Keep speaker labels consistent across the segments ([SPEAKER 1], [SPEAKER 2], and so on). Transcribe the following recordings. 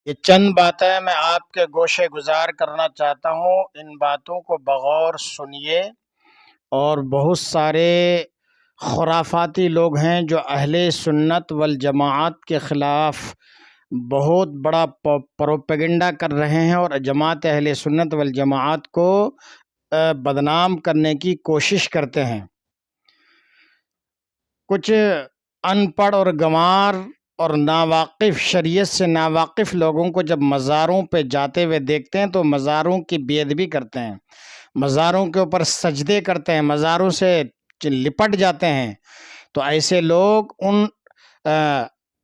[SPEAKER 1] یہ چند باتیں میں آپ کے گوشے گزار کرنا چاہتا ہوں، ان باتوں کو بغور سنیے۔ اور بہت سارے خرافاتی لوگ ہیں جو اہل سنت والجماعت کے خلاف بہت بڑا پروپیگنڈا کر رہے ہیں اور جماعت اہل سنت والجماعت کو بدنام کرنے کی کوشش کرتے ہیں۔ کچھ ان پڑھ اور گنوار اور ناواقف، شریعت سے ناواقف لوگوں کو جب مزاروں پہ جاتے ہوئے دیکھتے ہیں تو مزاروں کی بے ادبی کرتے ہیں، مزاروں کے اوپر سجدے کرتے ہیں، مزاروں سے لپٹ جاتے ہیں۔ تو ایسے لوگ ان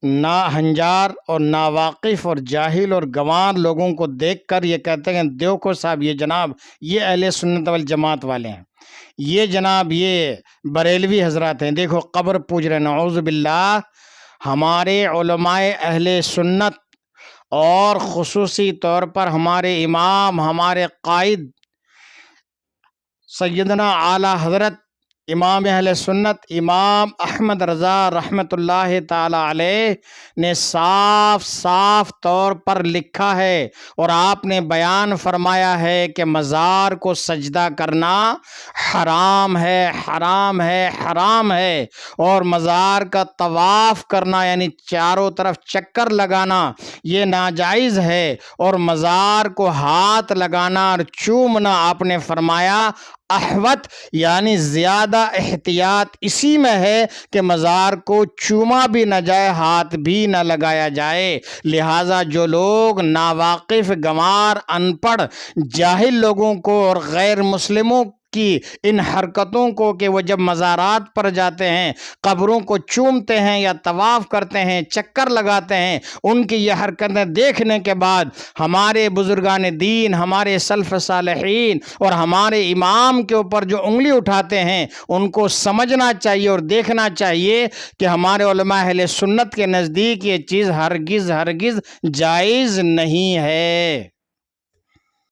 [SPEAKER 1] ناہنجار اور ناواقف اور جاہل اور گنوار لوگوں کو دیکھ کر یہ کہتے ہیں، دیکھو صاحب یہ جناب یہ اہل سنت والجماعت والے ہیں، یہ جناب یہ بریلوی حضرات ہیں، دیکھو قبر پوج رہے ہیں، نعوذ باللہ۔ ہمارے علماء اہل سنت اور خصوصی طور پر ہمارے امام، ہمارے قائد سیدنا اعلیٰ حضرت امام اہل سنت امام احمد رضا رحمۃ اللہ تعالی علیہ نے صاف صاف طور پر لکھا ہے اور آپ نے بیان فرمایا ہے کہ مزار کو سجدہ کرنا حرام ہے، حرام ہے، حرام ہے، اور مزار کا طواف کرنا یعنی چاروں طرف چکر لگانا یہ ناجائز ہے، اور مزار کو ہاتھ لگانا اور چومنا آپ نے فرمایا احوط یعنی زیادہ احتیاط اسی میں ہے کہ مزار کو چوما بھی نہ جائے، ہاتھ بھی نہ لگایا جائے۔ لہٰذا جو لوگ ناواقف، گنوار، ان پڑھ، جاہل لوگوں کو اور غیر مسلموں کی ان حرکتوں کو کہ وہ جب مزارات پر جاتے ہیں، قبروں کو چومتے ہیں یا طواف کرتے ہیں، چکر لگاتے ہیں، ان کی یہ حرکتیں دیکھنے کے بعد ہمارے بزرگان دین، ہمارے سلف صالحین اور ہمارے امام کے اوپر جو انگلی اٹھاتے ہیں ان کو سمجھنا چاہیے اور دیکھنا چاہیے کہ ہمارے علماء اہل سنت کے نزدیک یہ چیز ہرگز ہرگز جائز نہیں ہے۔